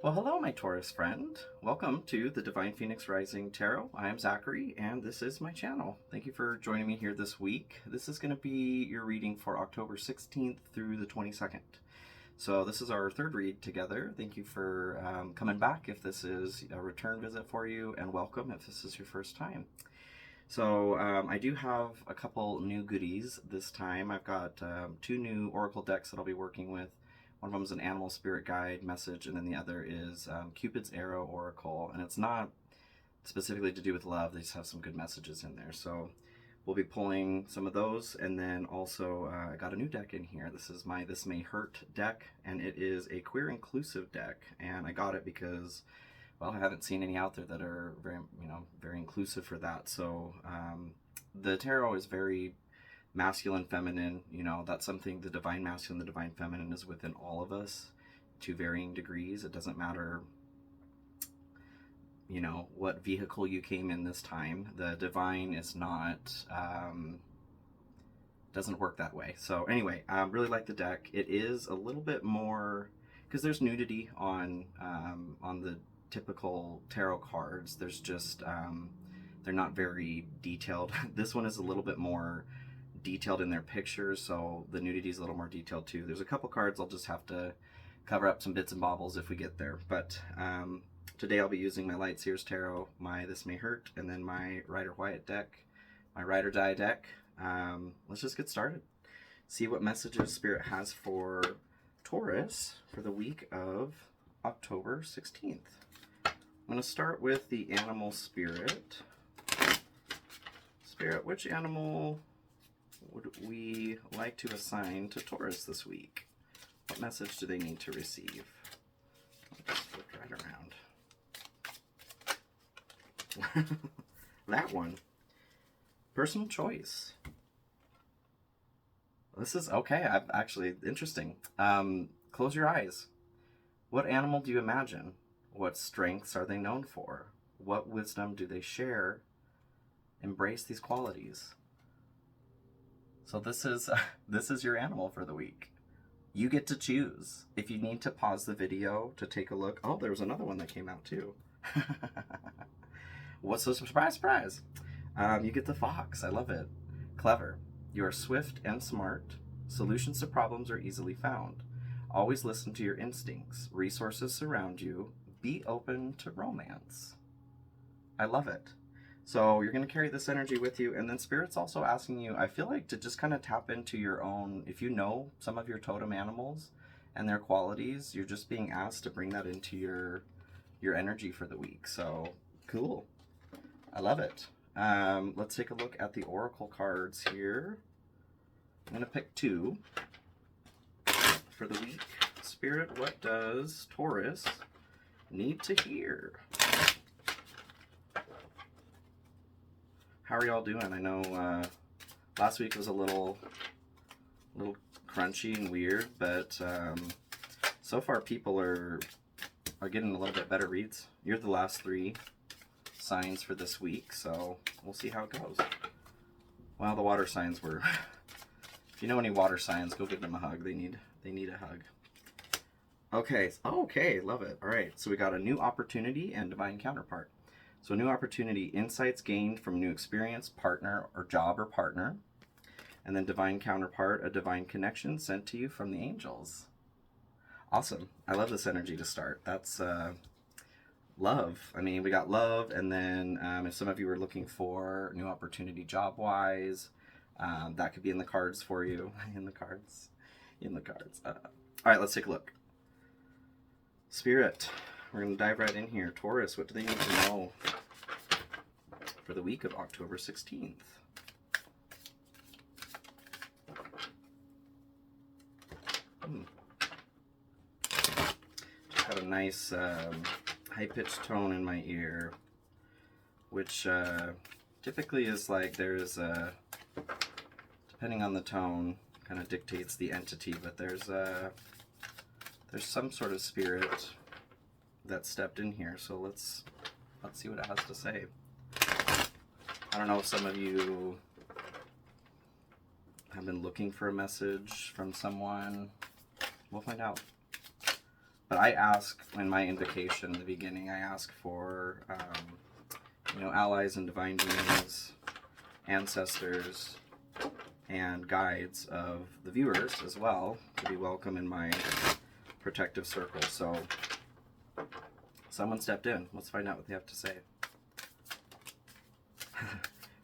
Well, hello, my Taurus friend. Welcome to the Divine Phoenix Rising Tarot. I am Zachary, and this is my channel. Thank you for joining me here this week. This is going to be your reading for October 16th through the 22nd. So this is our third read together. Thank you for coming back if this is a return visit for you, and welcome if this is your first time. So I do have a couple new goodies this time. I've got two new Oracle decks that I'll be working with. One of them is an animal spirit guide message, and then the other is Cupid's Arrow Oracle. And it's not specifically to do with love, they just have some good messages in there. So we'll be pulling some of those, and then also I got a new deck in here. This is my This May Hurt deck, and it is a queer inclusive deck. And I got it because, well, I haven't seen any out there that are very inclusive for that. So the tarot is very masculine, feminine, that's something, the divine masculine, the divine feminine is within all of us to varying degrees. It doesn't matter, what vehicle you came in this time. The divine is not, doesn't work that way. So anyway, I really like the deck. It is a little bit more, because there's nudity on the typical tarot cards. There's just, they're not very detailed. This one is a little bit more detailed in their pictures, so the nudity is a little more detailed too. There's a couple cards I'll just have to cover up some bits and bobbles if we get there, but today I'll be using my Light Seers Tarot, my This May Hurt, and then my Rider Wyatt deck, my Ride or Die deck. Let's just get started. See what messages Spirit has for Taurus for the week of October 16th. I'm going to start with the animal spirit. Spirit, which animal would we like to assign to Taurus this week? What message do they need to receive? I'll just flip right around. That one. Personal choice. This is okay. I've actually interesting. Close your eyes. What animal do you imagine? What strengths are they known for? What wisdom do they share? Embrace these qualities. So this is your animal for the week. You get to choose. If you need to pause the video to take a look. Oh, there was another one that came out too. What's the surprise? You get the fox. I love it. Clever. You are swift and smart. Solutions to problems are easily found. Always listen to your instincts. Resources surround you. Be open to romance. I love it. So you're going to carry this energy with you, and then Spirit's also asking you, I feel like, to just kind of tap into your own, if you know some of your totem animals and their qualities, you're just being asked to bring that into your energy for the week. So cool. I love it. Let's take a look at the oracle cards here. I'm going to pick two for the week. Spirit, what does Taurus need to hear? How are y'all doing? I know last week was a little crunchy and weird, but so far people are getting a little bit better reads. You're the last three signs for this week, so we'll see how it goes. Well, the water signs were. If you know any water signs, go give them a hug. They need a hug. Okay. Okay, love it. All right. So we got a new opportunity and divine counterpart. So new opportunity, insights gained from new experience, partner or job or partner. And then divine counterpart, a divine connection sent to you from the angels. Awesome. I love this energy to start. That's love. I mean, we got love, and then if some of you were looking for new opportunity job-wise, that could be in the cards for you. In the cards. All right, let's take a look. Spirit. We're going to dive right in here. Taurus, what do they need to know for the week of October 16th? Just got a nice high-pitched tone in my ear, which typically is like there's, depending on the tone, kind of dictates the entity, but there's some sort of spirit that stepped in here, so let's see what it has to say. I don't know if some of you have been looking for a message from someone. We'll find out. But I ask in my invocation in the beginning, I ask for, allies and divine beings, ancestors, and guides of the viewers as well to be welcome in my protective circle. So someone stepped in. Let's find out what they have to say.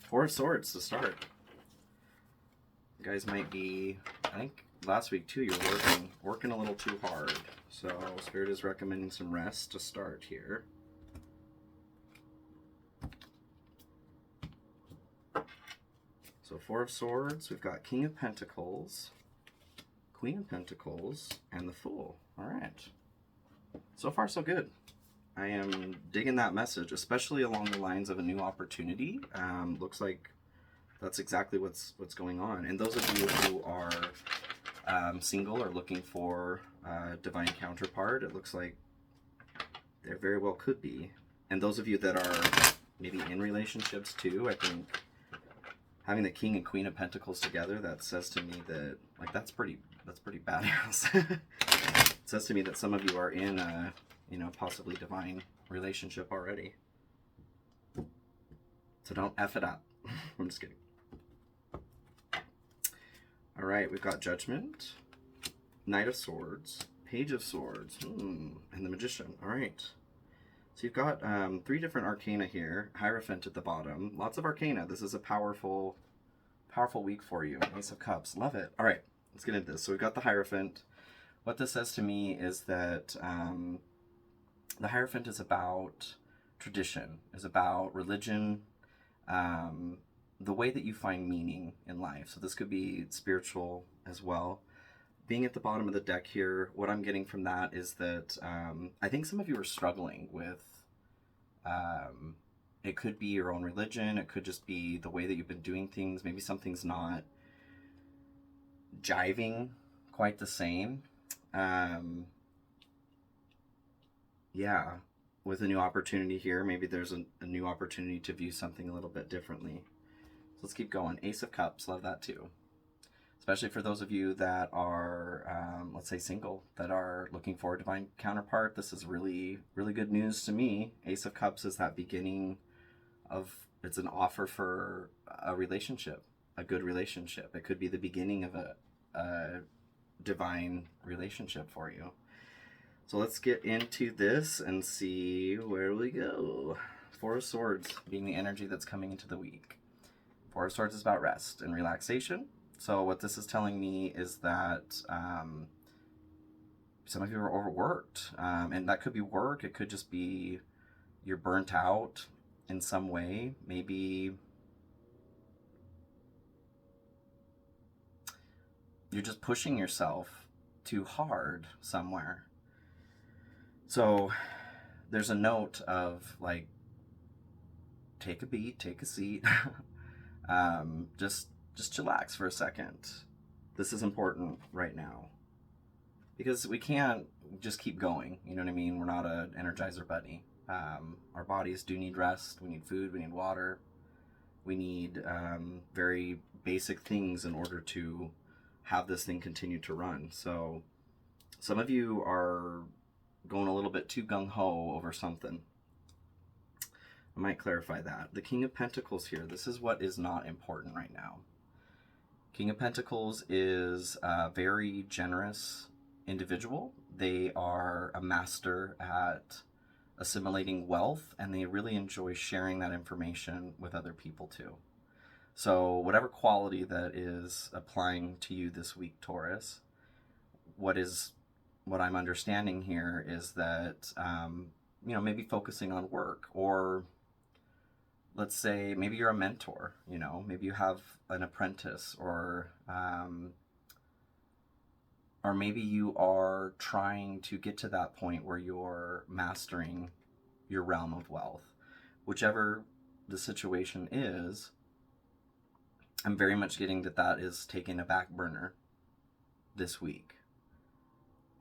Four of Swords to start. You guys might be, I think last week too, you were working a little too hard. So Spirit is recommending some rest to start here. So Four of Swords, we've got King of Pentacles, Queen of Pentacles, and the Fool. All right. So far, so good. I am digging that message, especially along the lines of a new opportunity. Looks like that's exactly what's going on. And those of you who are single or looking for a divine counterpart, it looks like there very well could be. And those of you that are maybe in relationships too, I think having the King and Queen of Pentacles together, that says to me that, like, that's pretty badass. It says to me that some of you are in a, possibly divine relationship already. So don't F it up. I'm just kidding. All right, we've got Judgment, Knight of Swords, Page of Swords, and the Magician. All right. So you've got 3 different arcana here. Hierophant at the bottom. Lots of arcana. This is a powerful week for you. Ace of Cups. Love it. All right, let's get into this. So we've got the Hierophant. What this says to me is that the Hierophant is about tradition, is about religion, the way that you find meaning in life. So this could be spiritual as well. Being at the bottom of the deck here, what I'm getting from that is that I think some of you are struggling with, it could be your own religion, it could just be the way that you've been doing things. Maybe something's not jiving quite the same. Yeah, with a new opportunity here, maybe there's a new opportunity to view something a little bit differently. So let's keep going. Ace of Cups, love that too. Especially for those of you that are, let's say, single, that are looking for a divine counterpart. This is really, really good news to me. Ace of Cups is that beginning of, it's an offer for a relationship, a good relationship. It could be the beginning of a divine relationship for you. So let's get into this and see where we go. Four of Swords being the energy that's coming into the week. Four of Swords is about rest and relaxation. So what this is telling me is that some of you are overworked. And that could be work. It could just be you're burnt out in some way. Maybe you're just pushing yourself too hard somewhere. So there's a note of, like, take a beat, take a seat. Just chillax for a second. This is important right now. Because we can't just keep going. You know what I mean? We're not an Energizer bunny. Our bodies do need rest. We need food. We need water. We need very basic things in order to have this thing continue to run. So some of you are going a little bit too gung-ho over something. I might clarify that. The King of Pentacles here, this is what is not important right now. King of Pentacles is a very generous individual. They are a master at assimilating wealth, and they really enjoy sharing that information with other people too. So whatever quality that is applying to you this week, Taurus, what I'm understanding here is that, maybe focusing on work, or let's say maybe you're a mentor, maybe you have an apprentice, or maybe you are trying to get to that point where you're mastering your realm of wealth. Whichever the situation is, I'm very much getting that is taking a back burner this week.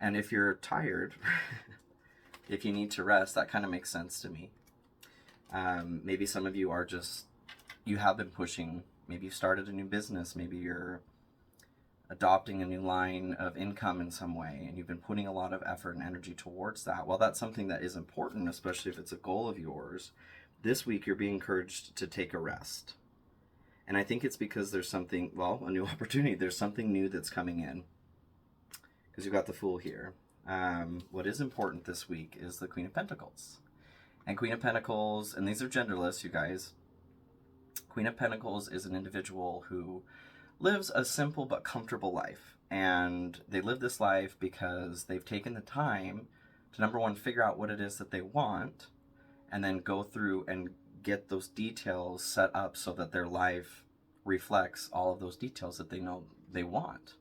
And if you're tired, if you need to rest, that kind of makes sense to me. Maybe some of you are you have been pushing. Maybe you started a new business. Maybe you're adopting a new line of income in some way, and you've been putting a lot of effort and energy towards that, well, that's something that is important, especially if it's a goal of yours. This week, you're being encouraged to take a rest. And I think it's because there's something, well, a new opportunity. There's something new that's coming in. Because you've got the Fool here. What is important this week is the Queen of Pentacles. And Queen of Pentacles, and these are genderless, you guys. Queen of Pentacles is an individual who lives a simple but comfortable life. And they live this life because they've taken the time to, number one, figure out what it is that they want, and then go through and get those details set up so that their life reflects all of those details that they know they want.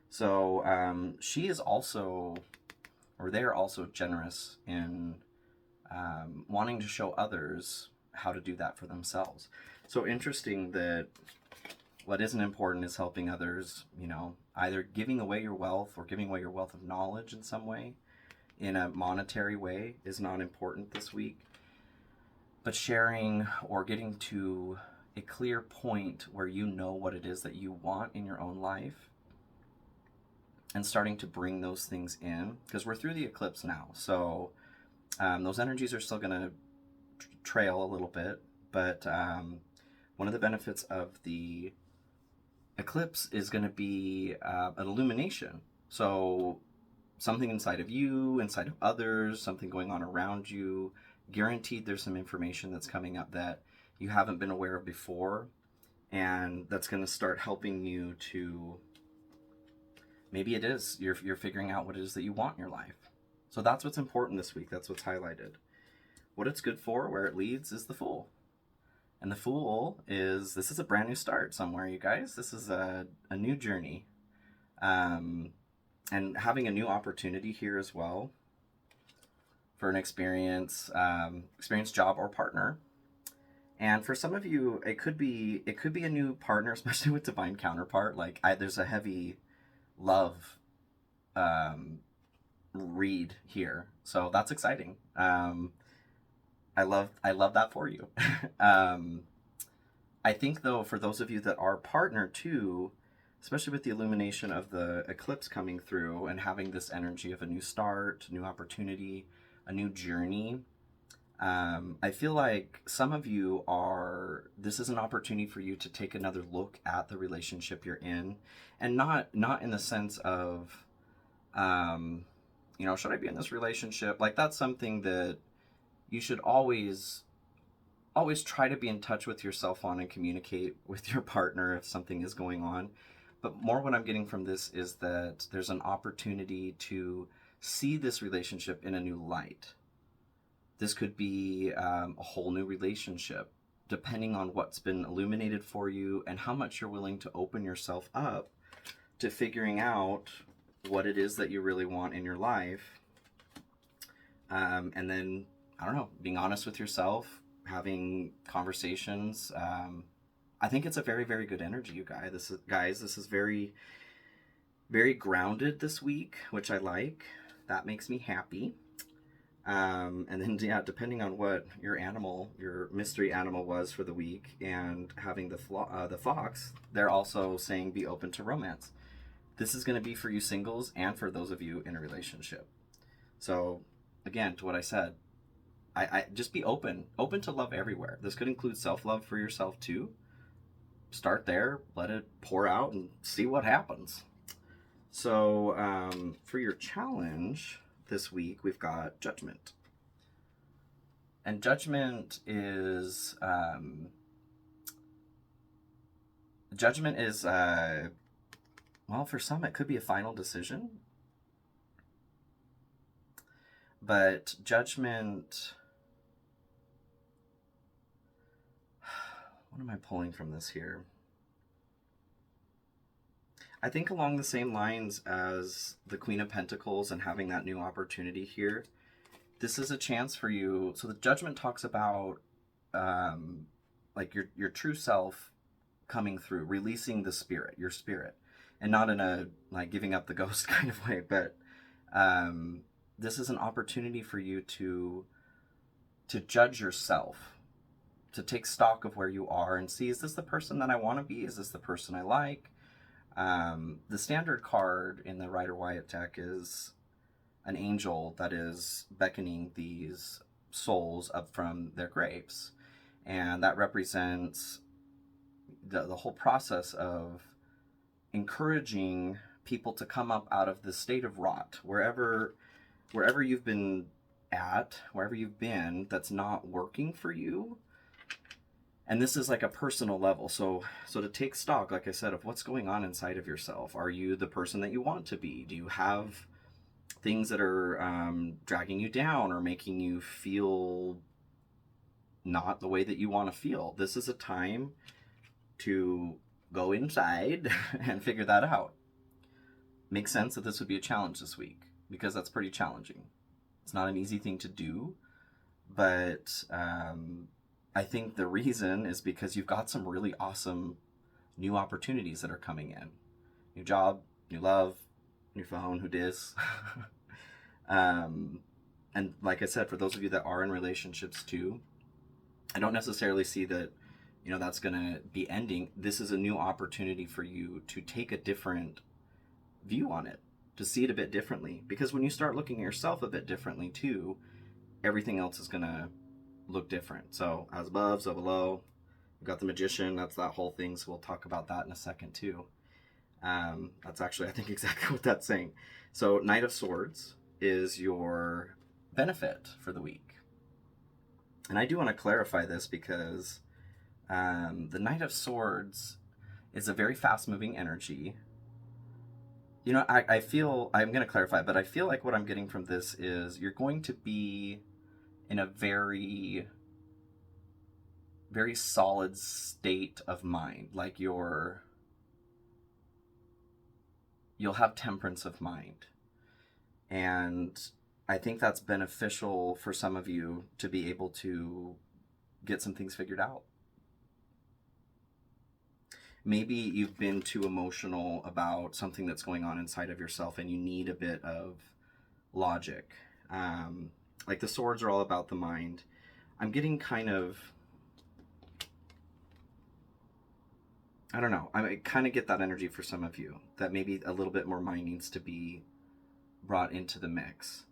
So she is also, or they are also generous in wanting to show others how to do that for themselves. So interesting that what isn't important is helping others, you know, either giving away your wealth or giving away your wealth of knowledge in some way, in a monetary way, is not important this week. But sharing or getting to a clear point where you know what it is that you want in your own life, and starting to bring those things in, because we're through the eclipse now. So those energies are still going to trail a little bit, but one of the benefits of the eclipse is going to be an illumination. So something inside of you, inside of others, something going on around you. Guaranteed there's some information that's coming up that you haven't been aware of before, and that's going to start helping you to, maybe it is, you're figuring out what it is that you want in your life. So that's what's important this week. That's what's highlighted. What it's good for, where it leads, is the Fool. And the Fool is, this is a brand new start somewhere, you guys. This is a new journey. And having a new opportunity here as well for an experienced job or partner. And for some of you, it could be a new partner, especially with divine counterpart. Like there's a heavy love read here. So that's exciting. I love that for you. I think though, for those of you that are partner too, especially with the illumination of the eclipse coming through and having this energy of a new start, new opportunity, a new journey, I feel like some of you this is an opportunity for you to take another look at the relationship you're in, and not in the sense of, you know, should I be in this relationship? Like, that's something that you should always try to be in touch with yourself on and communicate with your partner if something is going on. But more what I'm getting from this is that there's an opportunity to see this relationship in a new light. This could be a whole new relationship, depending on what's been illuminated for you and how much you're willing to open yourself up to figuring out what it is that you really want in your life. And then, I don't know, being honest with yourself, having conversations. I think it's a very, very good energy, you guys. This is very, very grounded this week, which I like. That makes me happy. And then, yeah, depending on what your mystery animal was for the week, and having the fox, they're also saying be open to romance. This is going to be for you singles and for those of you in a relationship. So, again, to what I said, I just be open to love everywhere. This could include self-love for yourself too. Start there, let it pour out, and see what happens. So, for your challenge this week, we've got Judgment. And Judgment is, well, for some it could be a final decision. But Judgment, what am I pulling from this here? I think along the same lines as the Queen of Pentacles and having that new opportunity here, this is a chance for you. So the Judgment talks about like your true self coming through, releasing the spirit, your spirit, and not in a like giving up the ghost kind of way, but this is an opportunity for you to judge yourself, to take stock of where you are and see, is this the person that I want to be? Is this the person I like? The standard card in the Rider-Waite deck is an angel that is beckoning these souls up from their graves. And that represents the whole process of encouraging people to come up out of the state of rot, wherever you've been at, wherever you've been that's not working for you. And this is like a personal level. So to take stock, like I said, of what's going on inside of yourself. Are you the person that you want to be? Do you have things that are dragging you down or making you feel not the way that you want to feel? This is a time to go inside and figure that out. Makes sense that this would be a challenge this week, because that's pretty challenging. It's not an easy thing to do, but I think the reason is because you've got some really awesome new opportunities that are coming in. New job, new love, new phone, who dis? And like I said, for those of you that are in relationships too, I don't necessarily see that, that's going to be ending. This is a new opportunity for you to take a different view on it, to see it a bit differently. Because when you start looking at yourself a bit differently too, everything else is going to look different. So as above, so below. We've got the Magician. That's that whole thing. So we'll talk about that in a second too. That's actually, I think, exactly what that's saying. So Knight of Swords is your benefit for the week. And I do want to clarify this because the Knight of Swords is a very fast-moving energy. I feel, I'm going to clarify, but I feel like what I'm getting from this is you're going to be in a very, very solid state of mind. Like you'll have temperance of mind. And I think that's beneficial for some of you to be able to get some things figured out. Maybe you've been too emotional about something that's going on inside of yourself and you need a bit of logic. Like the swords are all about the mind. I'm getting kind of, I don't know, I kind of get that energy for some of you, that maybe a little bit more mind needs to be brought into the mix.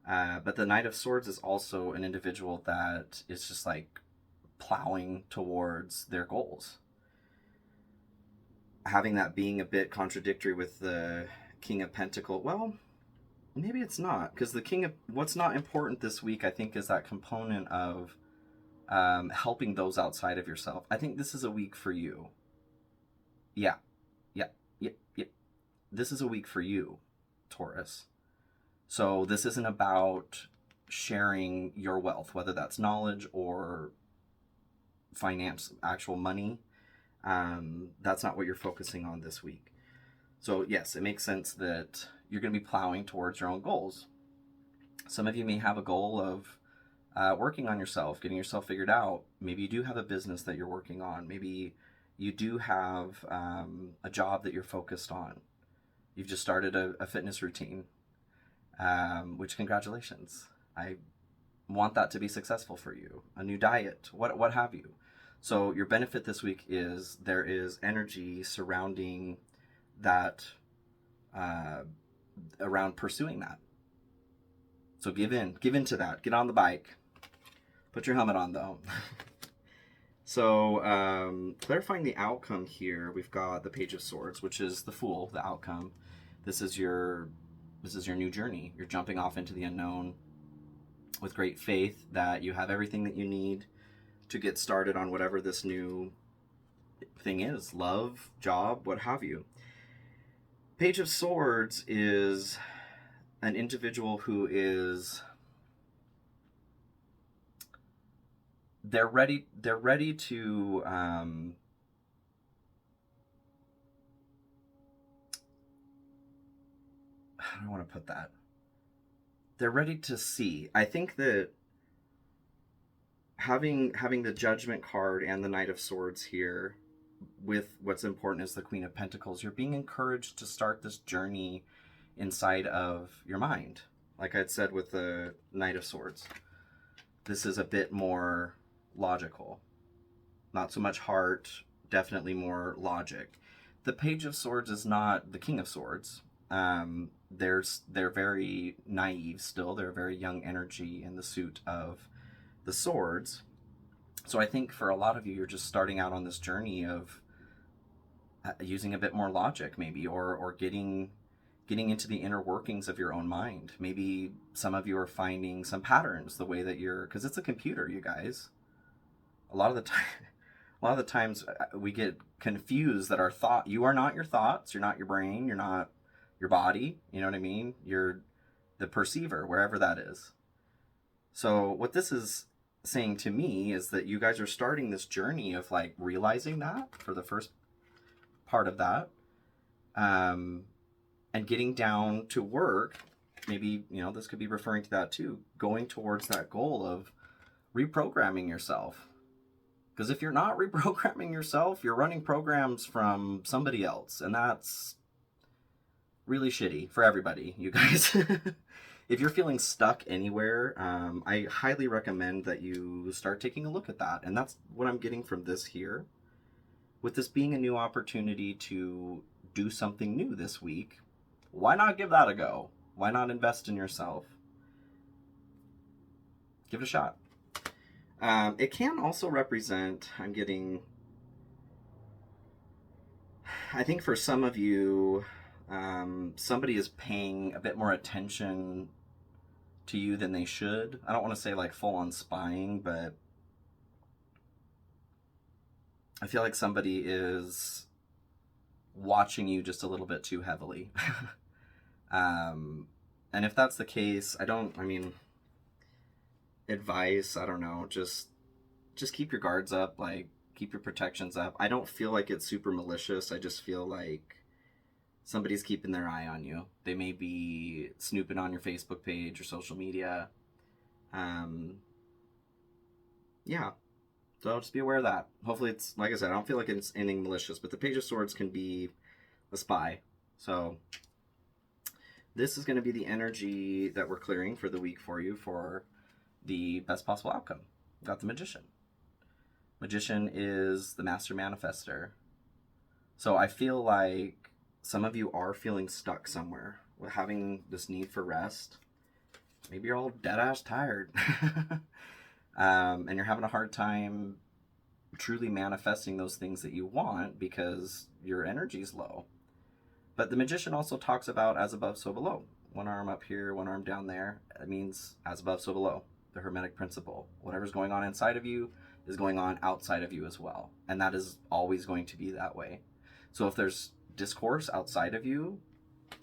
But the Knight of Swords is also an individual that is just like plowing towards their goals. Having that being a bit contradictory with the King of Pentacles, well, maybe it's not, because the King of, what's not important this week, I think, is that component of helping those outside of yourself. I think this is a week for you. Yeah. This is a week for you, Taurus. So this isn't about sharing your wealth, whether that's knowledge or finance, actual money. That's not what you're focusing on this week. So yes, it makes sense that you're going to be plowing towards your own goals. Some of you may have a goal of working on yourself, getting yourself figured out. Maybe you do have a business that you're working on. Maybe you do have a job that you're focused on. You've just started a fitness routine, which congratulations. I want that to be successful for you. A new diet, what have you. So your benefit this week is there is energy surrounding that, around pursuing that. So give in to that. Get on the bike. Put your helmet on though. So clarifying the outcome here, we've got the Page of Swords, which is the Fool, the outcome. This is your new journey. You're jumping off into the unknown with great faith that you have everything that you need to get started on whatever this new thing is. Love, job, what have you. Page of Swords is an individual who is, they're ready to how do I want to put that? They're ready to see. I think that having the Judgment card and the Knight of Swords here, with what's important is the Queen of Pentacles, you're being encouraged to start this journey inside of your mind. Like I'd said with the Knight of Swords, this is a bit more logical. Not so much heart, definitely more logic. the Page of Swords is not the King of Swords. They're very naive still. They're very young energy in the suit of the swords. So I think for a lot of you, you're just starting out on this journey of using a bit more logic, maybe, or getting into the inner workings of your own mind. Maybe some of you are finding some patterns the way that you're, because it's a computer, you guys. A lot of the times we get confused that you are not your thoughts, you're not your brain, you're not your body, you know what I mean? You're the perceiver, wherever that is. So what this is saying to me is that you guys are starting this journey of like realizing that for the first part of that, and getting down to work. Maybe, this could be referring to that too, going towards that goal of reprogramming yourself. Because if you're not reprogramming yourself, you're running programs from somebody else, and that's really shitty for everybody, you guys. If you're feeling stuck anywhere, I highly recommend that you start taking a look at that. And that's what I'm getting from this here. With this being a new opportunity to do something new this week, why not give that a go? Why not invest in yourself? Give it a shot. It can also represent, I think for some of you, somebody is paying a bit more attention to you than they should. I don't want to say like full on spying, but I feel like somebody is watching you just a little bit too heavily. And if that's the case, advice, I don't know, just keep your guards up, like keep your protections up. I don't feel like it's super malicious. I just feel like somebody's keeping their eye on you. They may be snooping on your Facebook page or social media. Yeah. So just be aware of that. Hopefully it's, like I said, I don't feel like it's anything malicious, but the Page of Swords can be a spy. So this is going to be the energy that we're clearing for the week for you for the best possible outcome. We've got the Magician. Magician is the master manifester. So I feel like some of you are feeling stuck somewhere with having this need for rest. Maybe you're all dead-ass tired. And you're having a hard time truly manifesting those things that you want because your energy's low. But the Magician also talks about as above, so below. One arm up here, one arm down there. It means as above, so below. The Hermetic principle. Whatever's going on inside of you is going on outside of you as well. And that is always going to be that way. So if there's discourse outside of you,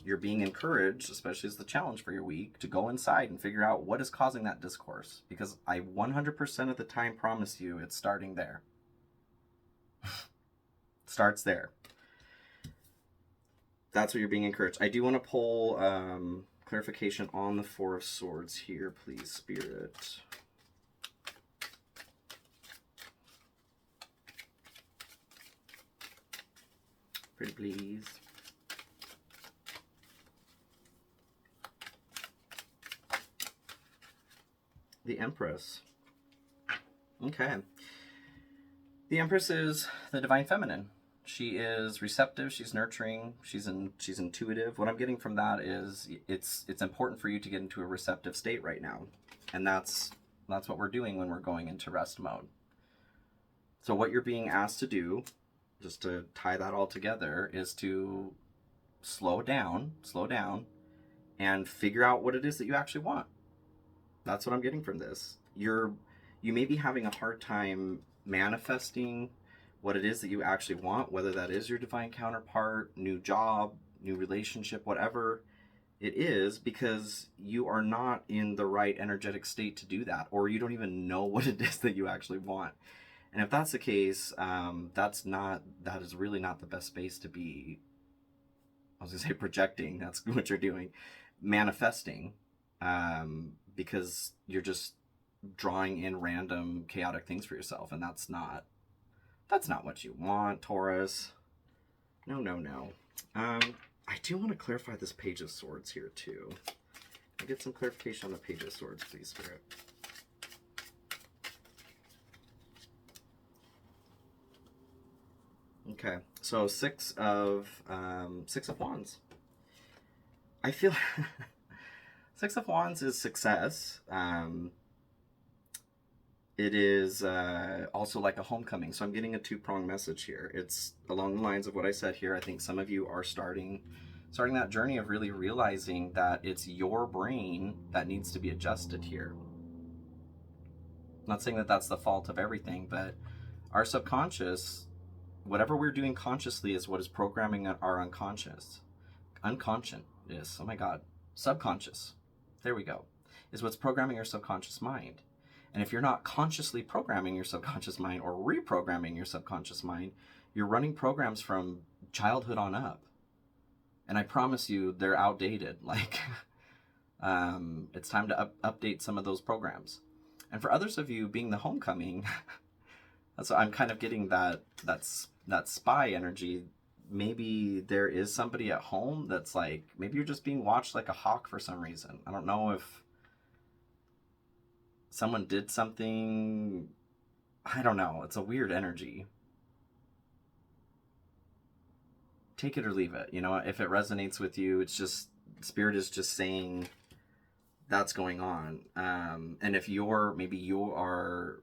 you're being encouraged, especially as the challenge for your week, to go inside and figure out what is causing that discourse. Because I 100% of the time promise you it's starting there. Starts there. That's what you're being encouraged. I do want to pull clarification on the Four of Swords here, please, Spirit. Pretty please. The Empress. Okay. The Empress is the divine feminine. She is receptive, she's nurturing, she's intuitive. What I'm getting from that is it's important for you to get into a receptive state right now. And that's what we're doing when we're going into rest mode. So what you're being asked to do, just to tie that all together, is to slow down, and figure out what it is that you actually want. That's what I'm getting from this. You may be having a hard time manifesting what it is that you actually want, whether that is your divine counterpart, new job, new relationship, whatever it is, because you are not in the right energetic state to do that, or you don't even know what it is that you actually want. And if that's the case, that is really not the best space to be, I was going to say projecting, that's what you're doing, manifesting, because you're just drawing in random chaotic things for yourself, and that's not what you want, Taurus. No. I do want to clarify this Page of Swords here too. I'll get some clarification on the Page of Swords, please, Spirit. Okay, so Six of Wands. I feel Six of Wands is success. It is also like a homecoming. So I'm getting a two-pronged message here. It's along the lines of what I said here. I think some of you are starting that journey of really realizing that it's your brain that needs to be adjusted here. I'm not saying that that's the fault of everything, but our subconscious, whatever we're doing consciously, is what is programming our unconscious. Unconscious, oh my God. Subconscious, there we go, is what's programming your subconscious mind. And if you're not consciously programming your subconscious mind or reprogramming your subconscious mind, you're running programs from childhood on up. And I promise you, they're outdated. Like, it's time to update some of those programs. And for others of you, being the homecoming, so I'm kind of getting that spy energy. Maybe there is somebody at home that's like, maybe you're just being watched like a hawk for some reason. I don't know if someone did something, I don't know. It's a weird energy. Take it or leave it. You know, if it resonates with you, it's just, Spirit is just saying that's going on. And if maybe you are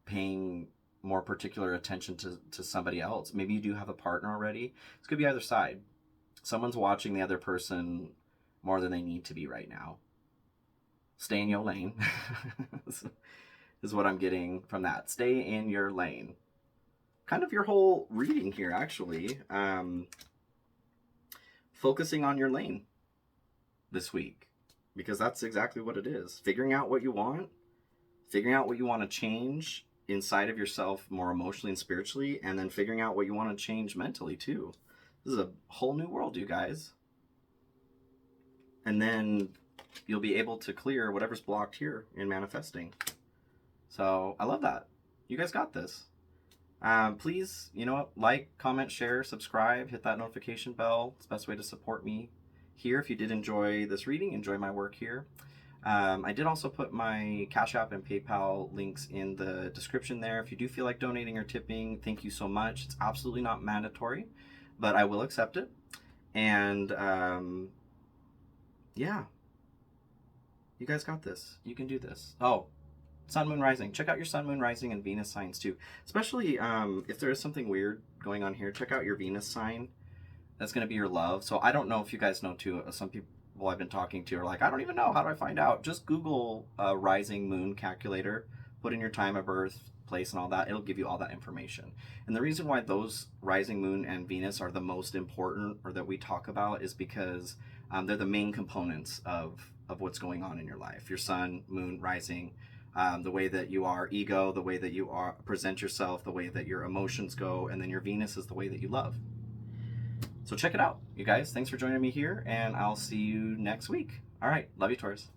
paying more particular attention to somebody else, maybe you do have a partner already. This could be either side. Someone's watching the other person more than they need to be right now. Stay in your lane is what I'm getting from that. Stay in your lane. Kind of your whole reading here, actually. Focusing on your lane this week, because that's exactly what it is. Figuring out what you want, figuring out what you want to change inside of yourself more emotionally and spiritually, and then figuring out what you want to change mentally too. This is a whole new world, you guys. And then you'll be able to clear whatever's blocked here in manifesting. So I love that. You guys got this. Please, you know what, like, comment, share, subscribe, hit that notification bell. It's the best way to support me here. If you did enjoy this reading, enjoy my work here. I did also put my Cash App and PayPal links in the description there. If you do feel like donating or tipping, thank you so much. It's absolutely not mandatory, but I will accept it. And yeah, you guys got this. You can do this. Oh, Sun, Moon, Rising. Check out your Sun, Moon, Rising, and Venus signs too. Especially if there is something weird going on here, check out your Venus sign. That's going to be your love. So I don't know if you guys know too. Some people I've been talking to are like, I don't even know. How do I find out? Just Google Rising Moon calculator. Put in your time of birth, place, and all that. It'll give you all that information. And the reason why those Rising Moon and Venus are the most important, or that we talk about, is because they're the main components of what's going on in your life. Your Sun, Moon, Rising. The way that you are ego, the way that you present yourself, the way that your emotions go, and then your Venus is the way that you love. So check it out, you guys. Thanks for joining me here, and I'll see you next week. All right, love you, Taurus.